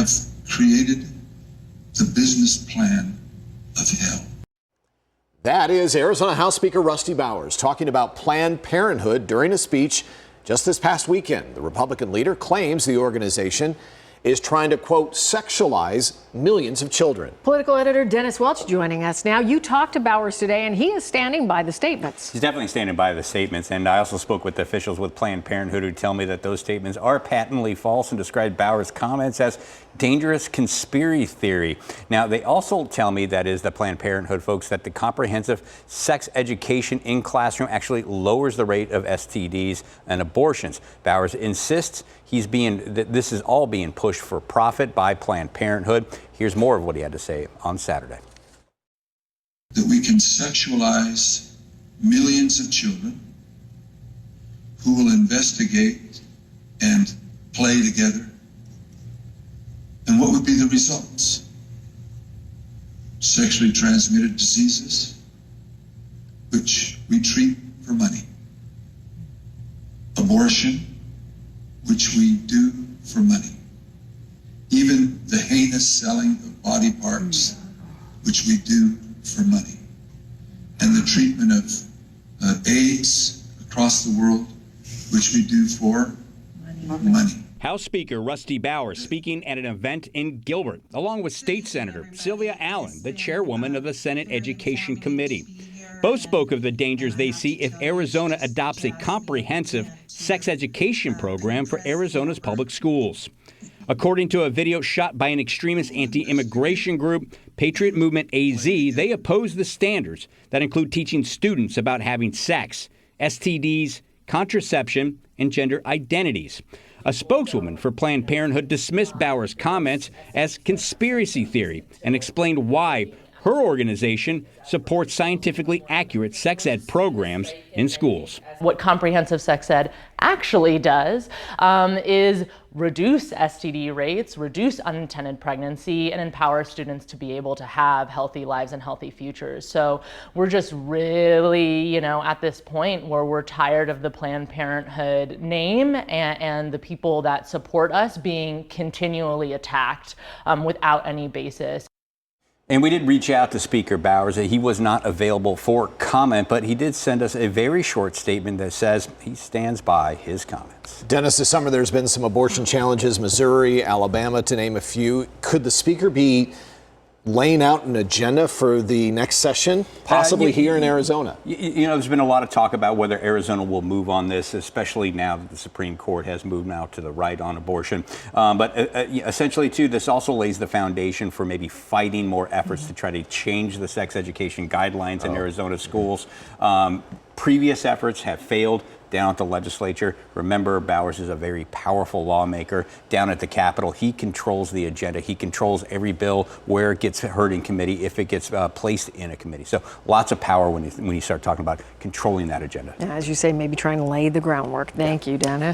have created the business plan of hell. That is Arizona House Speaker Rusty Bowers talking about Planned Parenthood during a speech just this past weekend. The Republican leader claims the organization is trying to, quote, sexualize millions of children. Political editor Dennis Welch joining us now. You talked to Bowers today, and he is standing by the statements. He's definitely standing by the statements, and I also spoke with officials with Planned Parenthood who tell me that those statements are patently false and described Bowers' comments as dangerous conspiracy theory. Now, they also tell me, that is the Planned Parenthood folks, that the comprehensive sex education in classroom actually lowers the rate of STDs and abortions. Bowers insists this is all being pushed for profit by Planned Parenthood. Here's more of what he had to say on Saturday. That we can sexualize millions of children who will investigate and play together. And what would be the results? Sexually transmitted diseases, which we treat for money. Abortion, which we do for money. Even the heinous selling of body parts, which we do for money. And the treatment of AIDS across the world, which we do for money. House Speaker Rusty Bowers speaking at an event in Gilbert, along with State Senator Sylvia Allen, the chairwoman of the Senate Education Committee. Both spoke of the dangers they see if Arizona adopts a comprehensive sex education program for Arizona's public schools. According to a video shot by an extremist anti-immigration group, Patriot Movement AZ, they oppose the standards that include teaching students about having sex, STDs, contraception, and gender identities. A spokeswoman for Planned Parenthood dismissed Bowers' comments as conspiracy theory and explained why her organization supports scientifically accurate sex ed programs in schools. What comprehensive sex ed actually does is reduce STD rates, reduce unintended pregnancy, and empower students to be able to have healthy lives and healthy futures. So we're just really, at this point where we're tired of the Planned Parenthood name and the people that support us being continually attacked without any basis. And we did reach out to Speaker Bowers. He was not available for comment, but he did send us a very short statement that says he stands by his comments. Dennis, this summer there's been some abortion challenges, Missouri, Alabama, to name a few. Could the speaker be laying out an agenda for the next session, possibly here in Arizona? There's been a lot of talk about whether Arizona will move on this, especially now that the Supreme Court has moved now to the right on abortion. But essentially, too, this also lays the foundation for maybe fighting more efforts to try to change the sex education guidelines in Arizona schools. Previous efforts have failed down at the legislature. Remember, Bowers is a very powerful lawmaker. Down at the Capitol, he controls the agenda. He controls every bill, where it gets heard in committee, if it gets placed in a committee. So lots of power when you start talking about controlling that agenda. As you say, maybe trying to lay the groundwork. Thank you, Dennis.